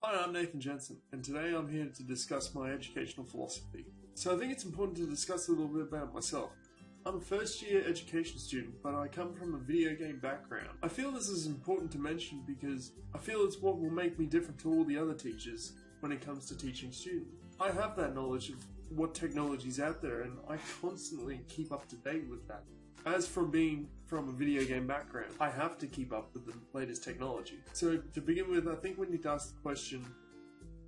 Hi, I'm Nathan Jensen, and today I'm here to discuss my educational philosophy. So I think it's important to discuss a little bit about myself. I'm a first-year education student, but I come from a video game background. I feel this is important to mention because I feel it's what will make me different to all the other teachers when it comes to teaching students. I have that knowledge of what technology is out there, and I constantly keep up to date with that. As from being from a video game background, I have to keep up with the latest technology. So to begin with, I think we need to ask the question,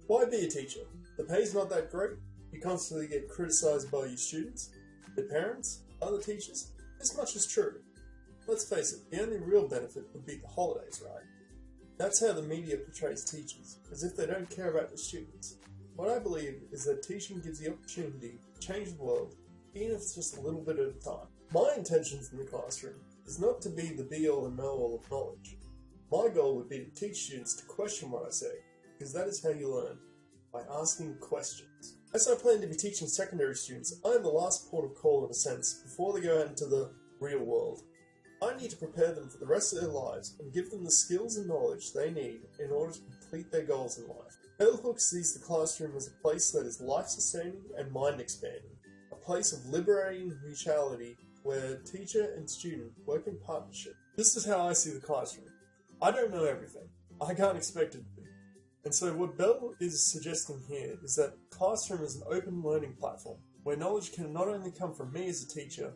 why be a teacher? The pay's not that great, you constantly get criticised by your students, their parents, other teachers. This much is true. Let's face it, the only real benefit would be the holidays, right? That's how the media portrays teachers, as if they don't care about the students. What I believe is that teaching gives the opportunity to change the world, even if it's just a little bit at a time. My intentions in the classroom is not to be the be-all and know-all of knowledge. My goal would be to teach students to question what I say, because that is how you learn, by asking questions. As I plan to be teaching secondary students, I am the last port of call in a sense before they go out into the real world. I need to prepare them for the rest of their lives and give them the skills and knowledge they need in order to complete their goals in life. Bell Hooks sees the classroom as a place that is life-sustaining and mind-expanding, a place of liberating mutuality where teacher and student work in partnership. This is how I see the classroom. I don't know everything. I can't expect it to be. And so what Bell is suggesting here is that the classroom is an open learning platform where knowledge can not only come from me as a teacher,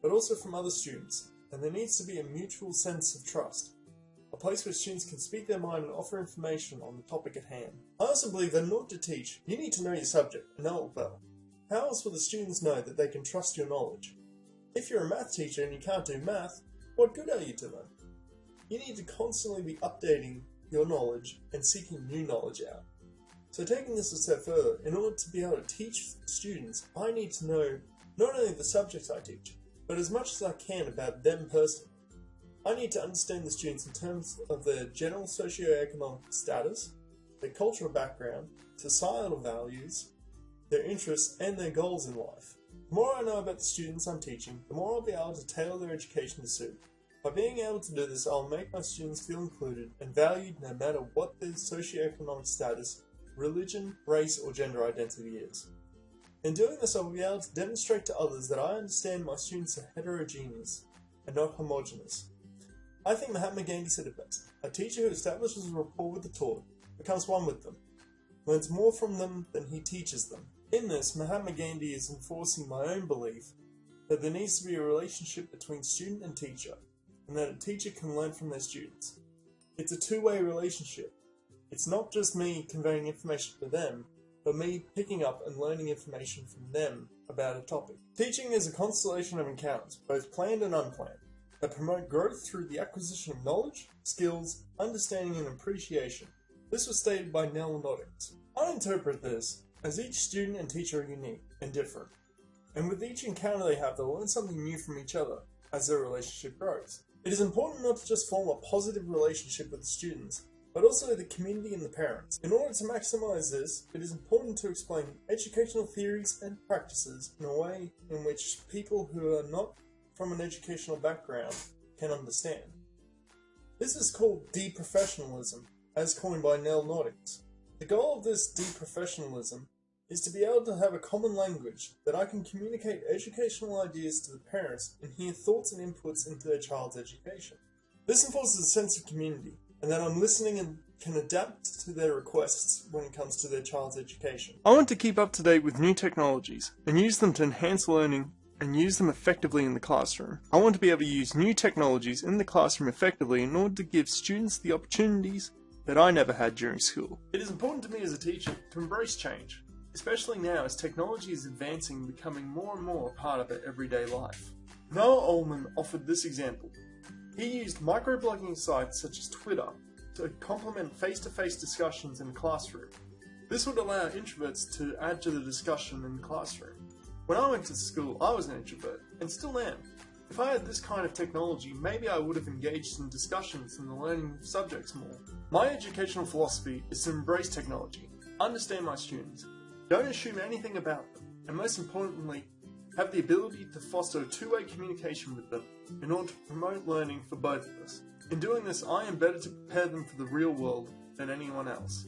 but also from other students, and there needs to be a mutual sense of trust. A place where students can speak their mind and offer information on the topic at hand. I also believe that in order to teach, you need to know your subject and know it well. How else will the students know that they can trust your knowledge? If you're a math teacher and you can't do math, what good are you to them? You need to constantly be updating your knowledge and seeking new knowledge out. So taking this a step further, in order to be able to teach students, I need to know not only the subjects I teach, but as much as I can about them personally. I need to understand the students in terms of their general socioeconomic status, their cultural background, societal values, their interests, and their goals in life. The more I know about the students I'm teaching, the more I'll be able to tailor their education to suit. By being able to do this, I'll make my students feel included and valued no matter what their socioeconomic status, religion, race, or gender identity is. In doing this, I will be able to demonstrate to others that I understand my students are heterogeneous and not homogeneous. I think Mahatma Gandhi said it best. A teacher who establishes a rapport with the taught becomes one with them, learns more from them than he teaches them. In this, Mahatma Gandhi is enforcing my own belief that there needs to be a relationship between student and teacher, and that a teacher can learn from their students. It's a two-way relationship. It's not just me conveying information to them, but me picking up and learning information from them about a topic. Teaching is a constellation of encounters, both planned and unplanned, that promote growth through the acquisition of knowledge, skills, understanding, and appreciation. This was stated by MacLeod. I interpret this as each student and teacher are unique and different, and with each encounter they have, they'll learn something new from each other as their relationship grows. It is important not to just form a positive relationship with the students, but also the community and the parents. In order to maximize this, it is important to explain educational theories and practices in a way in which people who are not from an educational background can understand. This is called deprofessionalism, as coined by MacLeod. The goal of this deprofessionalism is to be able to have a common language that I can communicate educational ideas to the parents and hear thoughts and inputs into their child's education. This enforces a sense of community, and that I'm listening and can adapt to their requests when it comes to their child's education. I want to keep up to date with new technologies and use them to enhance learning and use them effectively in the classroom. I want to be able to use new technologies in the classroom effectively in order to give students the opportunities that I never had during school. It is important to me as a teacher to embrace change, especially now as technology is advancing and becoming more and more a part of our everyday life. Noah Ullman offered this example. He used microblogging sites such as Twitter to complement face-to-face discussions in the classroom. This would allow introverts to add to the discussion in the classroom. When I went to school, I was an introvert, and still am. If I had this kind of technology, maybe I would have engaged in discussions and the learning of subjects more. My educational philosophy is to embrace technology, understand my students, don't assume anything about them, and most importantly, have the ability to foster a two-way communication with them in order to promote learning for both of us. In doing this, I am better to prepare them for the real world than anyone else.